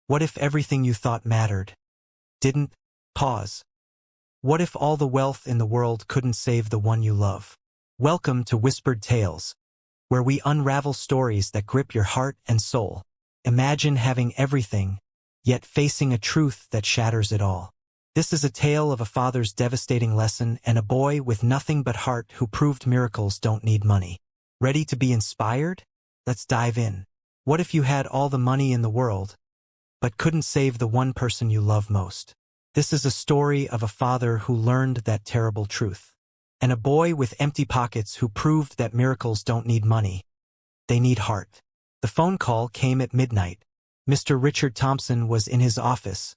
What if everything you thought mattered didn't? Pause. What if all the wealth in the world couldn't save the one you love? Welcome to Whispered Tales, where we unravel stories that grip your heart and soul. Imagine having everything, yet facing a truth that shatters it all. This is a tale of a father's devastating lesson and a boy with nothing but heart who proved miracles don't need money. Ready to be inspired? Let's dive in. What if you had all the money in the world, but couldn't save the one person you love most? This is a story of a father who learned that terrible truth, and a boy with empty pockets who proved that miracles don't need money. They need heart. The phone call came at midnight. Mr. Richard Thompson was in his office,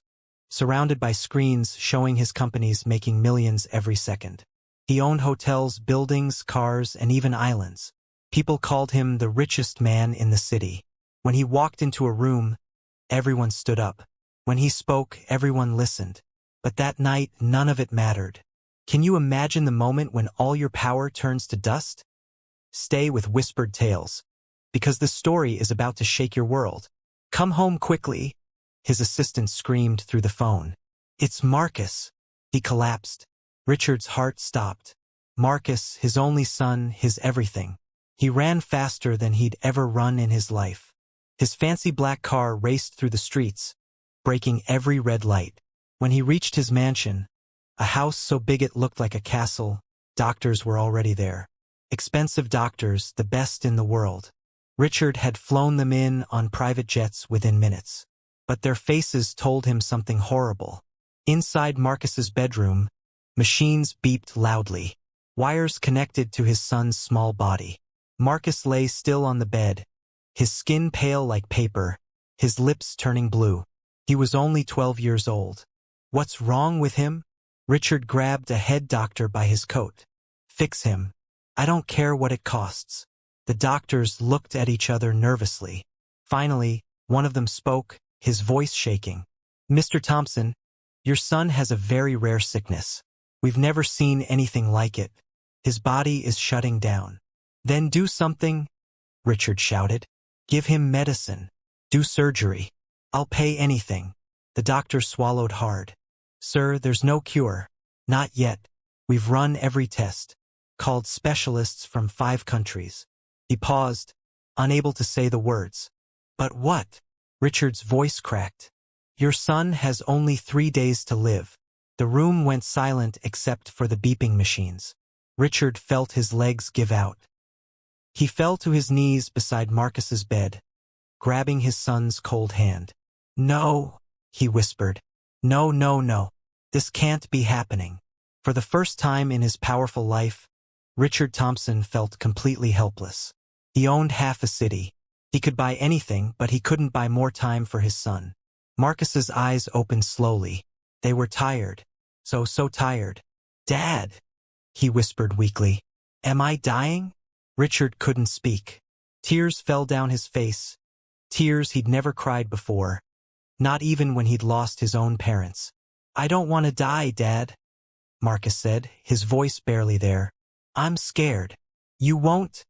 surrounded by screens showing his companies making millions every second. He owned hotels, buildings, cars, and even islands. People called him the richest man in the city. When he walked into a room, everyone stood up. When he spoke, everyone listened. But that night, none of it mattered. Can you imagine the moment when all your power turns to dust? Stay with Whispered Tales, because this story is about to shake your world. Come home quickly, his assistant screamed through the phone. It's Marcus. He collapsed. Richard's heart stopped. Marcus, his only son, his everything. He ran faster than he'd ever run in his life. His fancy black car raced through the streets, breaking every red light. When he reached his mansion, a house so big it looked like a castle, doctors were already there. Expensive doctors, the best in the world. Richard had flown them in on private jets within minutes. But their faces told him something horrible. Inside Marcus's bedroom, machines beeped loudly. Wires connected to his son's small body. Marcus lay still on the bed, his skin pale like paper, his lips turning blue. He was only 12 years old. What's wrong with him? Richard grabbed a head doctor by his coat. Fix him. I don't care what it costs. The doctors looked at each other nervously. Finally, one of them spoke, his voice shaking. Mr. Thompson, your son has a very rare sickness. We've never seen anything like it. His body is shutting down. Then do something, Richard shouted. Give him medicine. Do surgery. I'll pay anything. The doctor swallowed hard. Sir, there's no cure. Not yet. We've run every test. Called specialists from 5 countries. He paused, unable to say the words. But what? Richard's voice cracked. Your son has only 3 days to live. The room went silent except for the beeping machines. Richard felt his legs give out. He fell to his knees beside Marcus's bed, grabbing his son's cold hand. No, he whispered. No, no, no. This can't be happening. For the first time in his powerful life, Richard Thompson felt completely helpless. He owned half a city. He could buy anything, but he couldn't buy more time for his son. Marcus's eyes opened slowly. They were tired. So tired. Dad, he whispered weakly. Am I dying? Richard couldn't speak. Tears fell down his face. Tears he'd never cried before. Not even when he'd lost his own parents. I don't want to die, Dad, Marcus said, his voice barely there. I'm scared. You won't?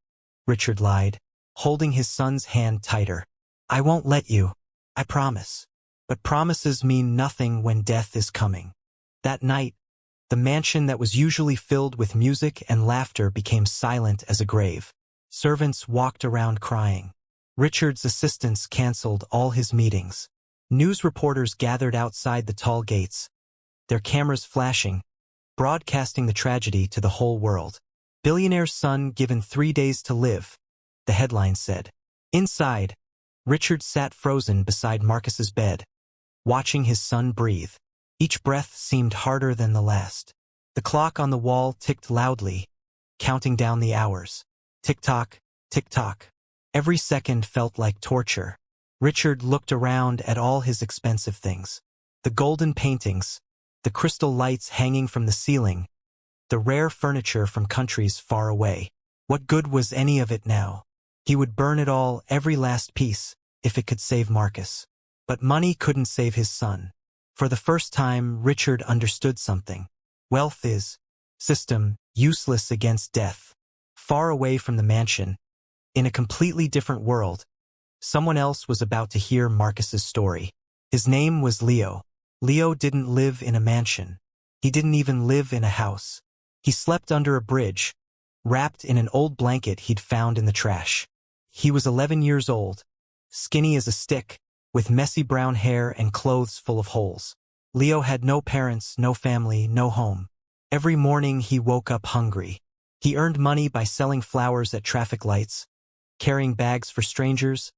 Richard lied, holding his son's hand tighter. I won't let you. I promise. But promises mean nothing when death is coming. That night, the mansion that was usually filled with music and laughter became silent as a grave. Servants walked around crying. Richard's assistants canceled all his meetings. News reporters gathered outside the tall gates, their cameras flashing, broadcasting the tragedy to the whole world. Billionaire's son given 3 days to live, the headline said. Inside, Richard sat frozen beside Marcus's bed, watching his son breathe. Each breath seemed harder than the last. The clock on the wall ticked loudly, counting down the hours. Tick-tock, tick-tock. Every second felt like torture. Richard looked around at all his expensive things. The golden paintings, the crystal lights hanging from the ceiling, the rare furniture from countries far away. What good was any of it now? He would burn it all, every last piece, if it could save Marcus. But money couldn't save his son. For the first time, Richard understood something. Wealth is system, useless against death. Far away from the mansion, in a completely different world, someone else was about to hear Marcus's story. His name was Leo. Leo didn't live in a mansion. He didn't even live in a house. He slept under a bridge, wrapped in an old blanket he'd found in the trash. He was 11 years old, skinny as a stick, with messy brown hair and clothes full of holes. Leo had no parents, no family, no home. Every morning he woke up hungry. He earned money by selling flowers at traffic lights, carrying bags for strangers,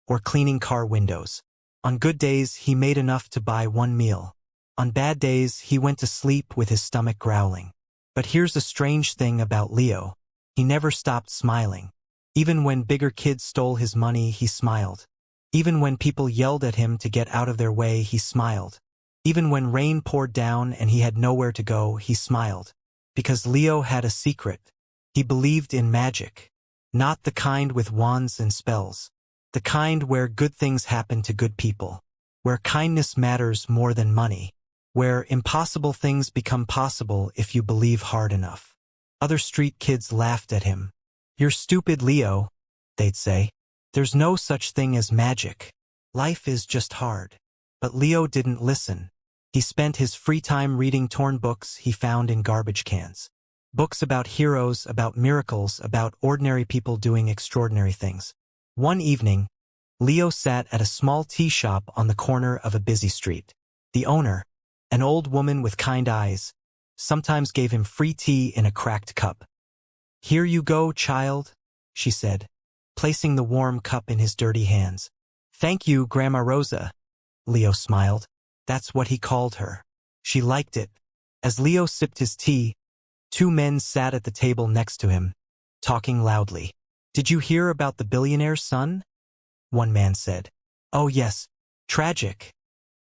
or cleaning car windows. On good days, he made enough to buy one meal. On bad days, he went to sleep with his stomach growling. But here's the strange thing about Leo. He never stopped smiling. Even when bigger kids stole his money, he smiled. Even when people yelled at him to get out of their way, he smiled. Even when rain poured down and he had nowhere to go, he smiled. Because Leo had a secret. He believed in magic. Not the kind with wands and spells. The kind where good things happen to good people. Where kindness matters more than money. Where impossible things become possible if you believe hard enough. Other street kids laughed at him. "You're stupid, Leo," they'd say. "There's no such thing as magic. Life is just hard." But Leo didn't listen. He spent his free time reading torn books he found in garbage cans. Books about heroes, about miracles, about ordinary people doing extraordinary things. One evening, Leo sat at a small tea shop on the corner of a busy street. The owner, an old woman with kind eyes, sometimes gave him free tea in a cracked cup. "Here you go, child," she said, placing the warm cup in his dirty hands. "Thank you, Grandma Rosa." Leo smiled. That's what he called her. She liked it. As Leo sipped his tea, two men sat at the table next to him, talking loudly. "Did you hear about the billionaire's son?" one man said. "Oh yes, tragic,"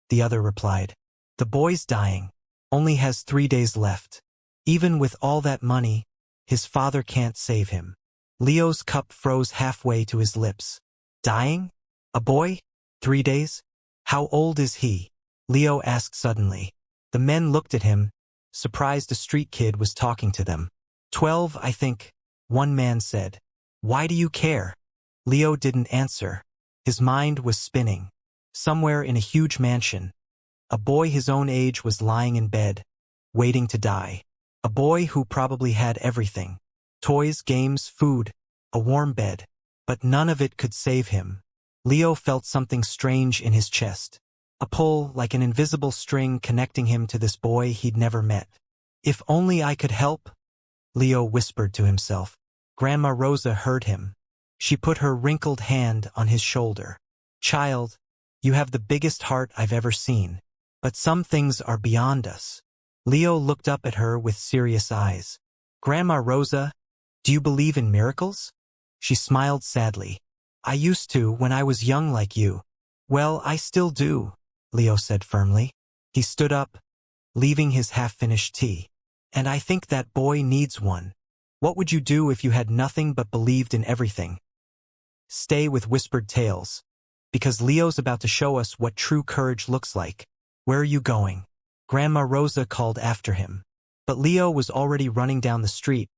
the other replied. "The boy's dying, only has 3 days left. Even with all that money, his father can't save him." Leo's cup froze halfway to his lips. "Dying? A boy? 3 days? How old is he?" Leo asked suddenly. The men looked at him, surprised a street kid was talking to them. 12, I think," one man said. "Why do you care?" Leo didn't answer. His mind was spinning. Somewhere in a huge mansion, a boy his own age was lying in bed, waiting to die. A boy who probably had everything. Toys, games, food, a warm bed. But none of it could save him. Leo felt something strange in his chest. A pull, like an invisible string connecting him to this boy he'd never met. "If only I could help," Leo whispered to himself. Grandma Rosa heard him. She put her wrinkled hand on his shoulder. "Child, you have the biggest heart I've ever seen. But some things are beyond us." Leo looked up at her with serious eyes. "Grandma Rosa, do you believe in miracles?" She smiled sadly. "I used to when I was young like you." "Well, I still do," Leo said firmly. He stood up, leaving his half-finished tea. "And I think that boy needs one. What would you do if you had nothing but believed in everything?" Stay with Whispered Tales, because Leo's about to show us what true courage looks like. "Where are you going?" Grandma Rosa called after him. But Leo was already running down the street,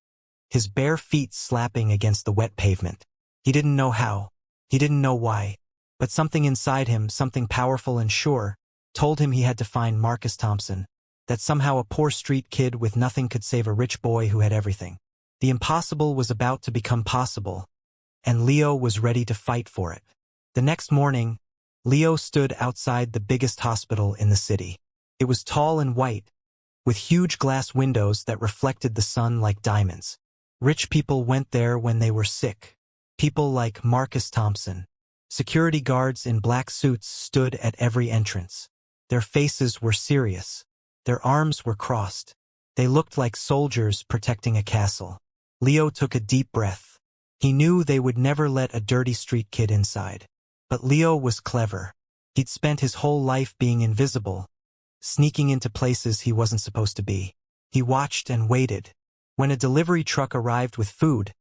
his bare feet slapping against the wet pavement. He didn't know how. He didn't know why. But something inside him, something powerful and sure, told him he had to find Marcus Thompson. That somehow a poor street kid with nothing could save a rich boy who had everything. The impossible was about to become possible, and Leo was ready to fight for it. The next morning, Leo stood outside the biggest hospital in the city. It was tall and white, with huge glass windows that reflected the sun like diamonds. Rich people went there when they were sick. People like Marcus Thompson. Security guards in black suits stood at every entrance. Their faces were serious. Their arms were crossed. They looked like soldiers protecting a castle. Leo took a deep breath. He knew they would never let a dirty street kid inside. But Leo was clever. He'd spent his whole life being invisible, sneaking into places he wasn't supposed to be. He watched and waited. When a delivery truck arrived with food,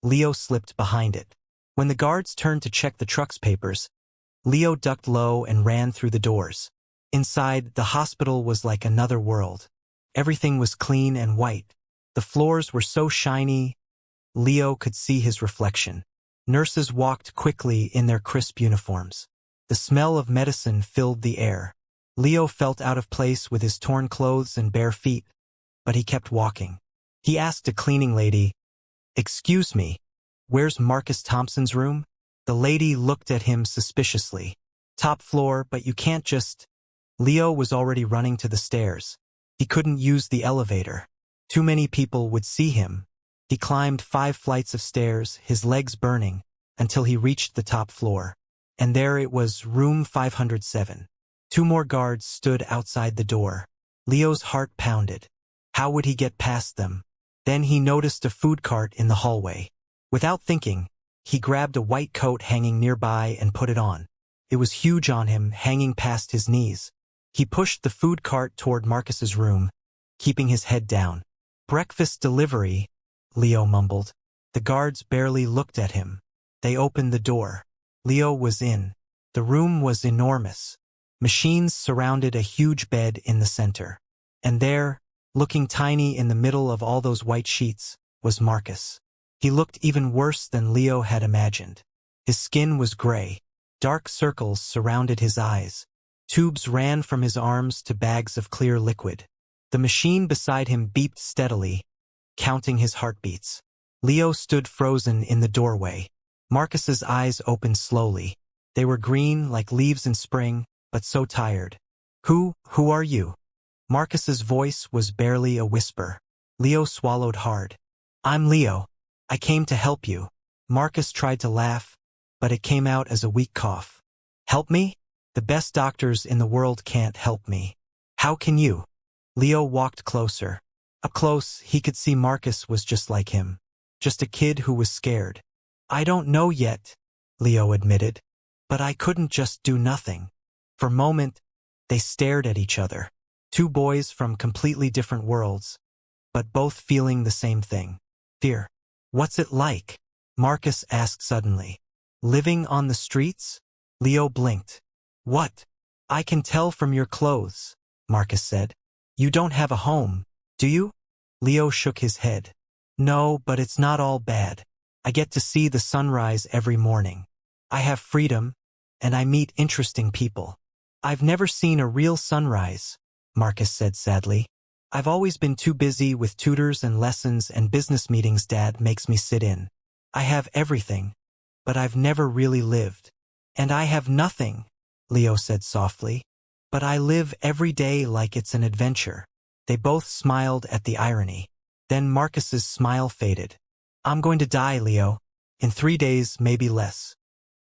Leo slipped behind it. When the guards turned to check the truck's papers, Leo ducked low and ran through the doors. Inside, the hospital was like another world. Everything was clean and white. The floors were so shiny, Leo could see his reflection. Nurses walked quickly in their crisp uniforms. The smell of medicine filled the air. Leo felt out of place with his torn clothes and bare feet, but he kept walking. He asked a cleaning lady, "Excuse me, where's Marcus Thompson's room?" The lady looked at him suspiciously. "Top floor, but you can't just—" Leo was already running to the stairs. He couldn't use the elevator. Too many people would see him. He climbed 5 flights of stairs, his legs burning, until he reached the top floor. And there it was, room 507. 2 more guards stood outside the door. Leo's heart pounded. How would he get past them? Then he noticed a food cart in the hallway. Without thinking, he grabbed a white coat hanging nearby and put it on. It was huge on him, hanging past his knees. He pushed the food cart toward Marcus's room, keeping his head down. "Breakfast delivery," Leo mumbled. The guards barely looked at him. They opened the door. Leo was in. The room was enormous. Machines surrounded a huge bed in the center. And there, looking tiny in the middle of all those white sheets, was Marcus. He looked even worse than Leo had imagined. His skin was gray. Dark circles surrounded his eyes. Tubes ran from his arms to bags of clear liquid. The machine beside him beeped steadily, counting his heartbeats. Leo stood frozen in the doorway. Marcus's eyes opened slowly. They were green like leaves in spring, but so tired. Who are you?" Marcus's voice was barely a whisper. Leo swallowed hard. "I'm Leo. I came to help you." Marcus tried to laugh, but it came out as a weak cough. "Help me? The best doctors in the world can't help me. How can you?" Leo walked closer. Up close, he could see Marcus was just like him. Just a kid who was scared. "I don't know yet," Leo admitted. "But I couldn't just do nothing." For a moment, they stared at each other. 2 boys from completely different worlds, but both feeling the same thing. Fear. "What's it like?" Marcus asked suddenly. "Living on the streets?" Leo blinked. "What?" "I can tell from your clothes," Marcus said. "You don't have a home, do you?" Leo shook his head. "No, but it's not all bad. I get to see the sunrise every morning. I have freedom, and I meet interesting people." "I've never seen a real sunrise," Marcus said sadly. "I've always been too busy with tutors and lessons and business meetings Dad makes me sit in. I have everything, but I've never really lived." "And I have nothing," Leo said softly. "But I live every day like it's an adventure." They both smiled at the irony. Then Marcus's smile faded. "I'm going to die, Leo. In 3 days, maybe less."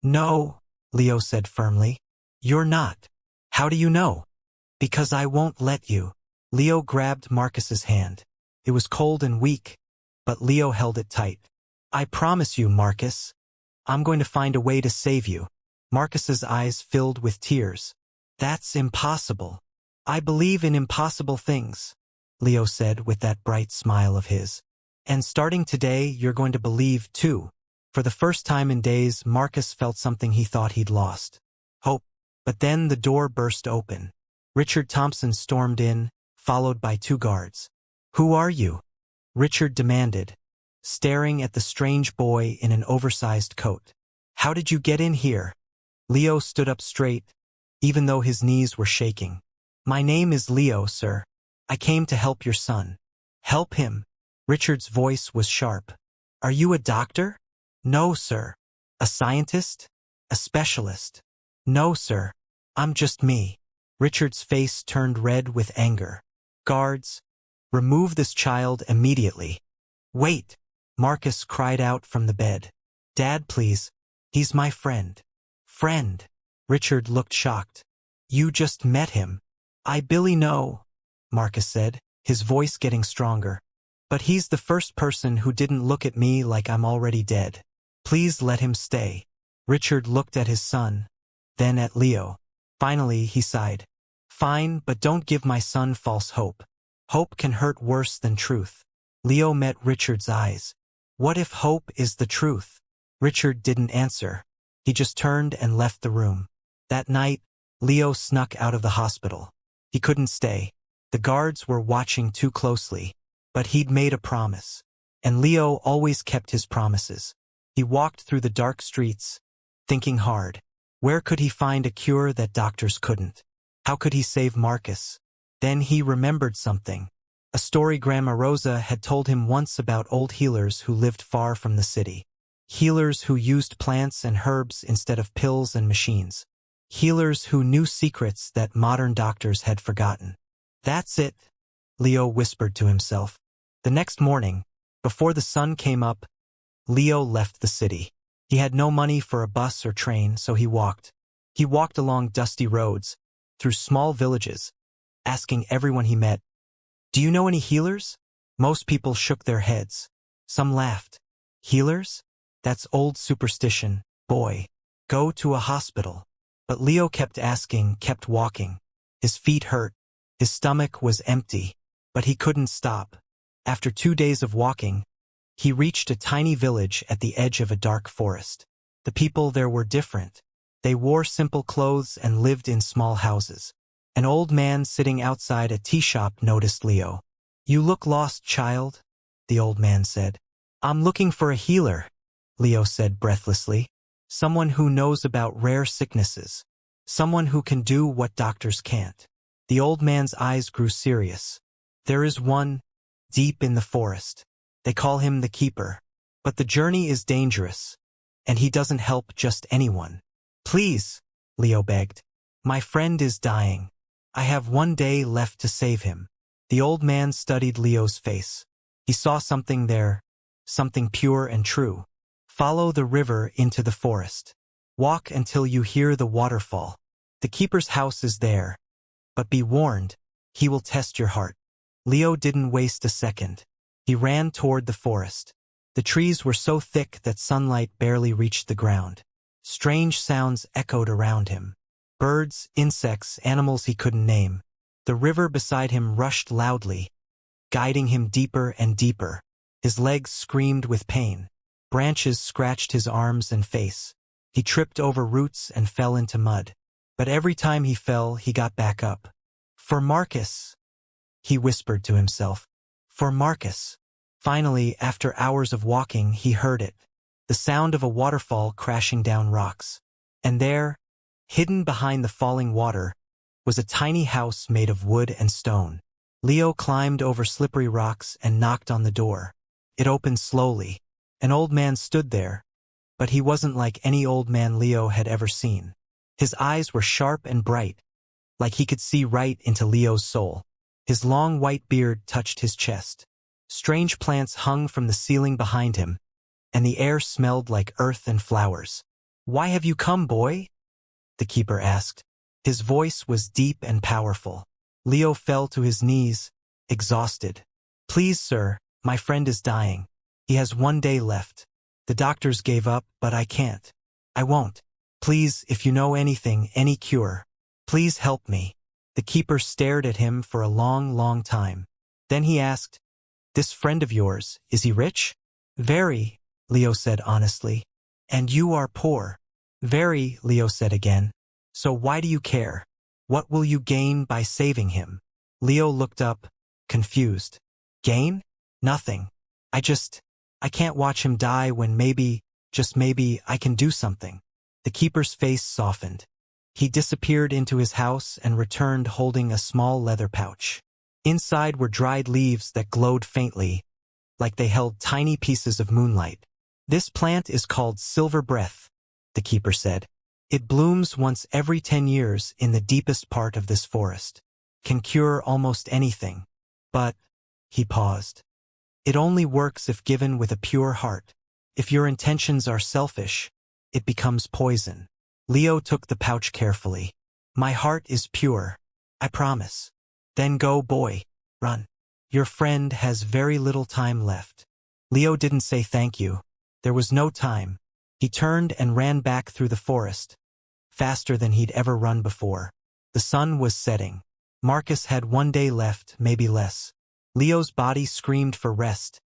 "No," Leo said firmly. "You're not." "How do you know?" "Because I won't let you." Leo grabbed Marcus's hand. It was cold and weak, but Leo held it tight. "I promise you, Marcus. I'm going to find a way to save you." Marcus's eyes filled with tears. "That's impossible." "I believe in impossible things," Leo said with that bright smile of his. "And starting today, you're going to believe too." For the first time in days, Marcus felt something he thought he'd lost. Hope. But then the door burst open. Richard Thompson stormed in, followed by 2 guards. "Who are you?" Richard demanded, staring at the strange boy in an oversized coat. "How did you get in here?" Leo stood up straight, even though his knees were shaking. "My name is Leo, sir. I came to help your son." "Help him?" Richard's voice was sharp. "Are you a doctor?" "No, sir." "A scientist? A specialist?" "No, sir. I'm just me." Richard's face turned red with anger. "Guards, remove this child immediately." "Wait!" Marcus cried out from the bed. "Dad, please. He's my friend." "Friend?" Richard looked shocked. "You just met him." "I Billy know," Marcus said, his voice getting stronger. "But he's the first person who didn't look at me like I'm already dead. Please let him stay." Richard looked at his son, then at Leo. Finally, he sighed. "Fine, but don't give my son false hope. Hope can hurt worse than truth." Leo met Richard's eyes. "What if hope is the truth?" Richard didn't answer. He just turned and left the room. That night, Leo snuck out of the hospital. He couldn't stay. The guards were watching too closely. But he'd made a promise. And Leo always kept his promises. He walked through the dark streets, thinking hard. Where could he find a cure that doctors couldn't? How could he save Marcus? Then he remembered something. A story Grandma Rosa had told him once about old healers who lived far from the city. Healers who used plants and herbs instead of pills and machines. Healers who knew secrets that modern doctors had forgotten. That's it, Leo whispered to himself. The next morning, before the sun came up, Leo left the city. He had no money for a bus or train, so he walked. He walked along dusty roads, through small villages, asking everyone he met, "Do you know any healers?" Most people shook their heads. Some laughed. "Healers? That's old superstition, boy. Go to a hospital." But Leo kept asking, kept walking. His feet hurt. His stomach was empty, but he couldn't stop. After 2 days of walking, he reached a tiny village at the edge of a dark forest. The people there were different. They wore simple clothes and lived in small houses. An old man sitting outside a tea shop noticed Leo. "You look lost, child," the old man said. "I'm looking for a healer," Leo said breathlessly. "Someone who knows about rare sicknesses. Someone who can do what doctors can't." The old man's eyes grew serious. "There is one, deep in the forest. They call him the Keeper. But the journey is dangerous, and he doesn't help just anyone. Please," Leo begged. "My friend is dying. I have 1 day left to save him." The old man studied Leo's face. He saw something there, something pure and true. "Follow the river into the forest. Walk until you hear the waterfall. The Keeper's house is there. But be warned, he will test your heart." Leo didn't waste a second. He ran toward the forest. The trees were so thick that sunlight barely reached the ground. Strange sounds echoed around him. Birds, insects, animals he couldn't name. The river beside him rushed loudly, guiding him deeper and deeper. His legs screamed with pain. Branches scratched his arms and face. He tripped over roots and fell into mud. But every time he fell, he got back up. "For Marcus," he whispered to himself. "For Marcus." Finally, after hours of walking, he heard it. The sound of a waterfall crashing down rocks. And there, hidden behind the falling water, was a tiny house made of wood and stone. Leo climbed over slippery rocks and knocked on the door. It opened slowly. An old man stood there, but he wasn't like any old man Leo had ever seen. His eyes were sharp and bright, like he could see right into Leo's soul. His long white beard touched his chest. Strange plants hung from the ceiling behind him, and the air smelled like earth and flowers. "Why have you come, boy?" the Keeper asked. His voice was deep and powerful. Leo fell to his knees, exhausted. "Please, sir, my friend is dying. He has 1 day left. The doctors gave up, but I can't. I won't. Please, if you know anything, any cure, please help me." The Keeper stared at him for a long, long time. Then he asked, "This friend of yours, is he rich?" "Very," Leo said honestly. "And you are poor." "Very," Leo said again. "So why do you care? What will you gain by saving him?" Leo looked up, confused. "Gain? Nothing. I can't watch him die when maybe, just maybe, I can do something." The Keeper's face softened. He disappeared into his house and returned holding a small leather pouch. Inside were dried leaves that glowed faintly, like they held tiny pieces of moonlight. "This plant is called silver breath," the Keeper said. "It blooms once every 10 years in the deepest part of this forest. Can cure almost anything. But," he paused, "it only works if given with a pure heart. If your intentions are selfish, it becomes poison." Leo took the pouch carefully. "My heart is pure. I promise." "Then go, boy. Run. Your friend has very little time left." Leo didn't say thank you. There was no time. He turned and ran back through the forest, faster than he'd ever run before. The sun was setting. Marcus had 1 day left, maybe less. Leo's body screamed for rest,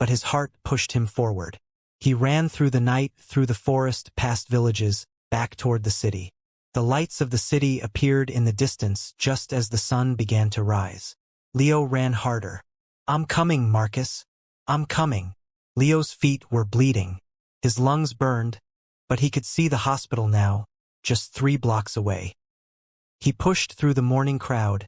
but his heart pushed him forward. He ran through the night, through the forest, past villages, back toward the city. The lights of the city appeared in the distance just as the sun began to rise. Leo ran harder. "I'm coming, Marcus. I'm coming." Leo's feet were bleeding. His lungs burned, but he could see the hospital now, just 3 blocks away. He pushed through the morning crowd,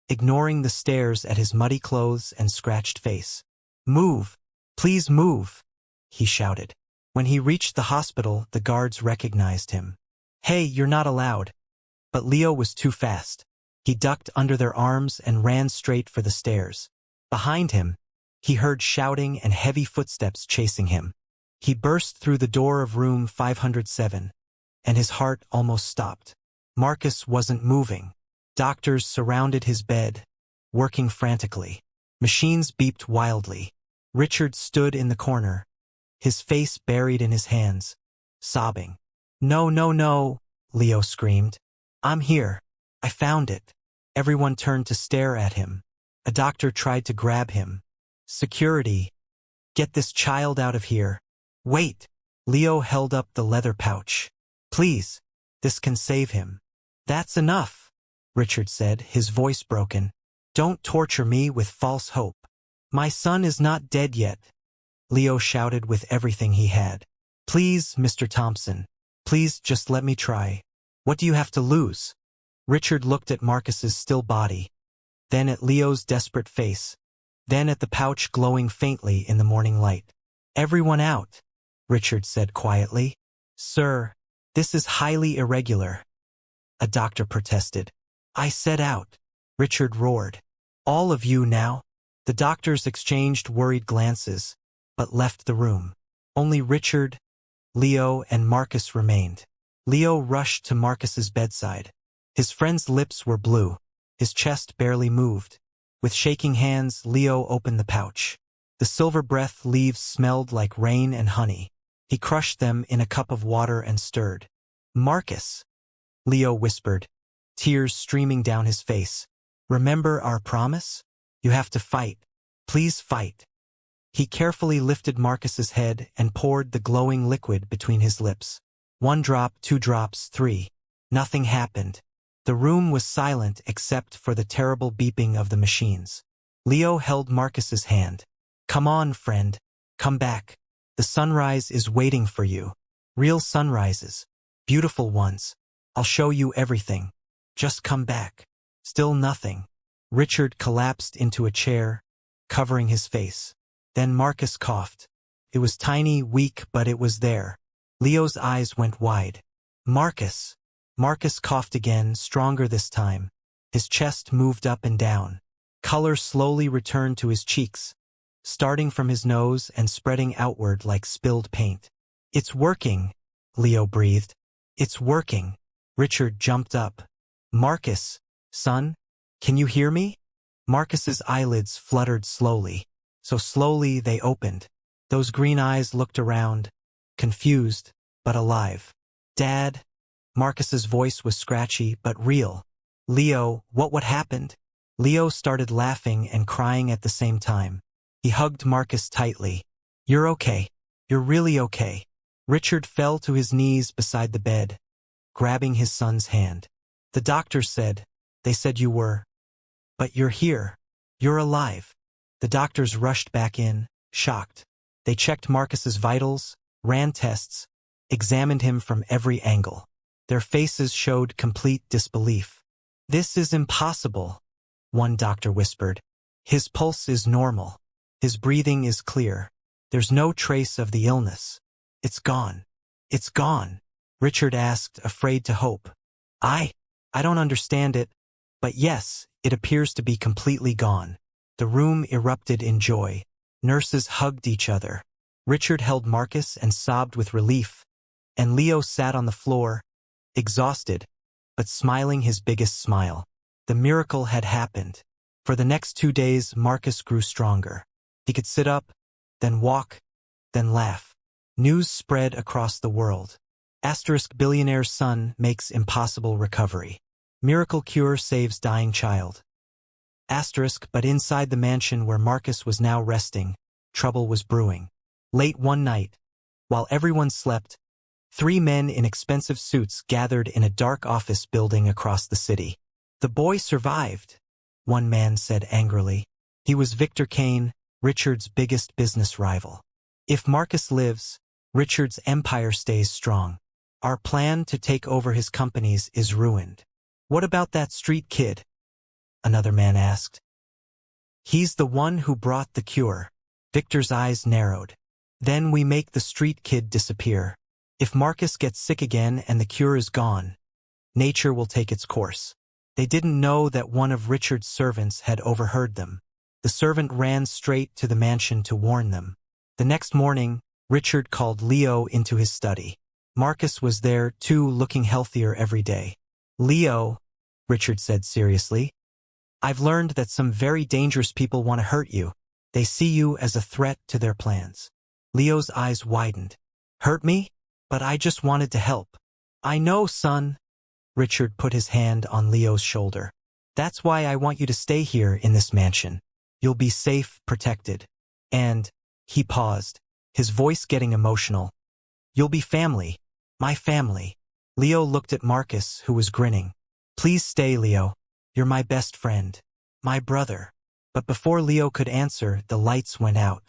ignoring the stares at his muddy clothes and scratched face. "Move! Please move!" he shouted. When he reached the hospital, the guards recognized him. "Hey, you're not allowed." But Leo was too fast. He ducked under their arms and ran straight for the stairs. Behind him, he heard shouting and heavy footsteps chasing him. He burst through the door of room 507, and his heart almost stopped. Marcus wasn't moving. Doctors surrounded his bed, working frantically. Machines beeped wildly. Richard stood in the corner, his face buried in his hands, sobbing. "No, no, no," Leo screamed. "I'm here. I found it." Everyone turned to stare at him. A doctor tried to grab him. "Security! Get this child out of here." "Wait!" Leo held up the leather pouch. "Please, this can save him." "That's enough," Richard said, his voice broken. "Don't torture me with false hope. My son is not dead yet," Leo shouted with everything he had. "Please, Mr. Thompson, please just let me try. What do you have to lose?" Richard looked at Marcus's still body, then at Leo's desperate face, then at the pouch glowing faintly in the morning light. "Everyone out," Richard said quietly. "Sir, this is highly irregular," a doctor protested. "I said out," Richard roared. "All of you now." The doctors exchanged worried glances, but left the room. Only Richard, Leo, and Marcus remained. Leo rushed to Marcus's bedside. His friend's lips were blue. His chest barely moved. With shaking hands, Leo opened the pouch. The silver breath leaves smelled like rain and honey. He crushed them in a cup of water and stirred. "Marcus," Leo whispered, tears streaming down his face. "Remember our promise? You have to fight. Please fight." He carefully lifted Marcus's head and poured the glowing liquid between his lips. 1 drop, 2 drops, 3. Nothing happened. The room was silent except for the terrible beeping of the machines. Leo held Marcus's hand. "Come on, friend. Come back. The sunrise is waiting for you. Real sunrises. Beautiful ones. I'll show you everything. Just come back." Still nothing. Richard collapsed into a chair, covering his face. Then Marcus coughed. It was tiny, weak, but it was there. Leo's eyes went wide. "Marcus." Marcus coughed again, stronger this time. His chest moved up and down. Color slowly returned to his cheeks, starting from his nose and spreading outward like spilled paint. "It's working," Leo breathed. "It's working." Richard jumped up. "Marcus, son, can you hear me?" Marcus's eyelids fluttered slowly. So slowly they opened. Those green eyes looked around, confused, but alive. "Dad?" Marcus's voice was scratchy but real. "Leo, what happened?" Leo started laughing and crying at the same time. He hugged Marcus tightly. "You're okay. You're really okay." Richard fell to his knees beside the bed, grabbing his son's hand. "The doctors said, they said you were. But you're here. You're alive." The doctors rushed back in, shocked. They checked Marcus's vitals, ran tests, examined him from every angle. Their faces showed complete disbelief. "This is impossible," one doctor whispered. "His pulse is normal. His breathing is clear. There's no trace of the illness. It's gone. It's gone." Richard asked, afraid to hope. I don't understand it, but yes, it appears to be completely gone." The room erupted in joy. Nurses hugged each other. Richard held Marcus and sobbed with relief, and Leo sat on the floor, exhausted, but smiling his biggest smile. The miracle had happened. For the next 2 days, Marcus grew stronger. He could sit up, then walk, then laugh. News spread across the world. *Billionaire's son makes impossible recovery. Miracle cure saves dying child. But inside the mansion where Marcus was now resting, trouble was brewing. Late one night, while everyone slept, 3 men in expensive suits gathered in a dark office building across the city. "The boy survived," one man said angrily. He was Victor Kane, Richard's biggest business rival. "If Marcus lives, Richard's empire stays strong." Our plan to take over his companies is ruined. What about that street kid? Another man asked. He's the one who brought the cure. Victor's eyes narrowed. Then we make the street kid disappear. If Marcus gets sick again and the cure is gone, nature will take its course. They didn't know that one of Richard's servants had overheard them. The servant ran straight to the mansion to warn them. The next morning, Richard called Leo into his study. Marcus was there too, looking healthier every day. Leo, Richard said seriously, I've learned that some very dangerous people want to hurt you. They see you as a threat to their plans. Leo's eyes widened. Hurt me? But I just wanted to help. I know, son. Richard put his hand on Leo's shoulder. That's why I want you to stay here in this mansion. You'll be safe, protected. And, he paused, his voice getting emotional. You'll be family. My family. Leo looked at Marcus, who was grinning. Please stay, Leo. You're my best friend. My brother. But before Leo could answer, the lights went out.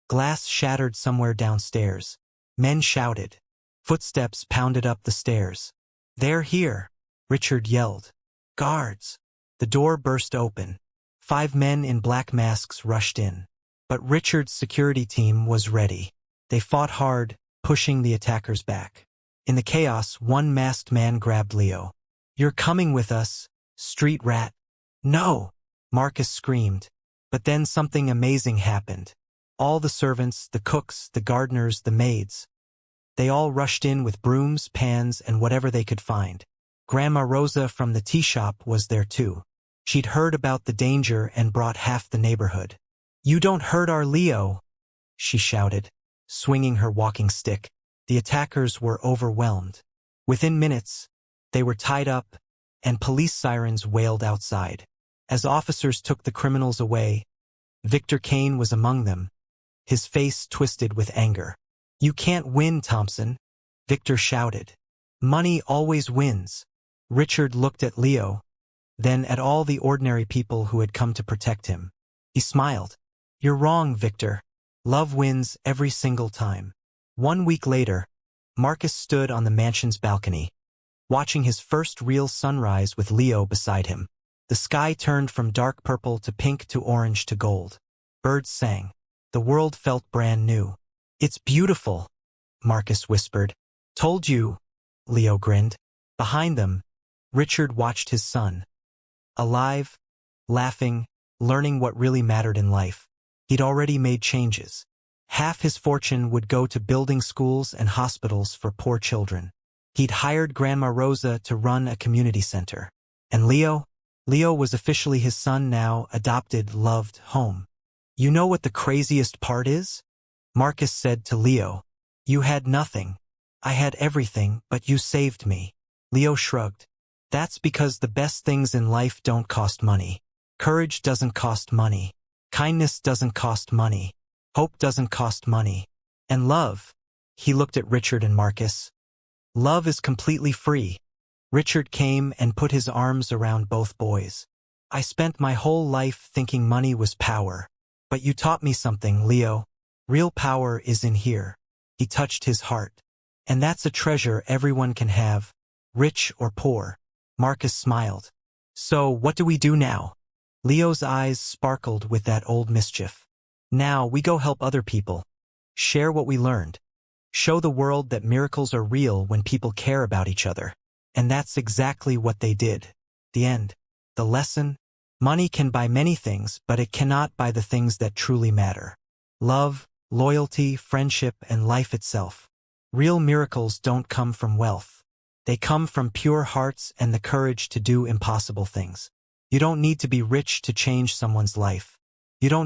Glass shattered somewhere downstairs. Men shouted. Footsteps pounded up the stairs. They're here, Richard yelled. Guards. The door burst open. 5 men in black masks rushed in. But Richard's security team was ready. They fought hard, pushing the attackers back. In the chaos, one masked man grabbed Leo. You're coming with us, street rat. No, Marcus screamed. But then something amazing happened. All the servants, the cooks, the gardeners, the maids. They all rushed in with brooms, pans, and whatever they could find. Grandma Rosa from the tea shop was there too. She'd heard about the danger and brought half the neighborhood. You don't hurt our Leo, she shouted, swinging her walking stick. The attackers were overwhelmed. Within minutes, they were tied up, and police sirens wailed outside. As officers took the criminals away, Victor Kane was among them, his face twisted with anger. You can't win, Thompson, Victor shouted. Money always wins. Richard looked at Leo, then at all the ordinary people who had come to protect him. He smiled. You're wrong, Victor. Love wins every single time. 1 week later, Marcus stood on the mansion's balcony, watching his first real sunrise with Leo beside him. The sky turned from dark purple to pink to orange to gold. Birds sang. The world felt brand new. It's beautiful, Marcus whispered. Told you, Leo grinned. Behind them, Richard watched his son. Alive, laughing, learning what really mattered in life. He'd already made changes. Half his fortune would go to building schools and hospitals for poor children. He'd hired Grandma Rosa to run a community center. And Leo was officially his son now, adopted, loved, home. You know what the craziest part is? Marcus said to Leo. You had nothing. I had everything, but you saved me. Leo shrugged. That's because the best things in life don't cost money. Courage doesn't cost money. Kindness doesn't cost money. Hope doesn't cost money. And love, he looked at Richard and Marcus. Love is completely free. Richard came and put his arms around both boys. I spent my whole life thinking money was power. But you taught me something, Leo. Real power is in here. He touched his heart. And that's a treasure everyone can have, rich or poor. Marcus smiled. So what do we do now? Leo's eyes sparkled with that old mischief. Now we go help other people. Share what we learned. Show the world that miracles are real when people care about each other. And that's exactly what they did. The end. The lesson? Money can buy many things, but it cannot buy the things that truly matter. Love, loyalty, friendship, and life itself. Real miracles don't come from wealth. They come from pure hearts and the courage to do impossible things. You don't need to be rich to change someone's life. You don't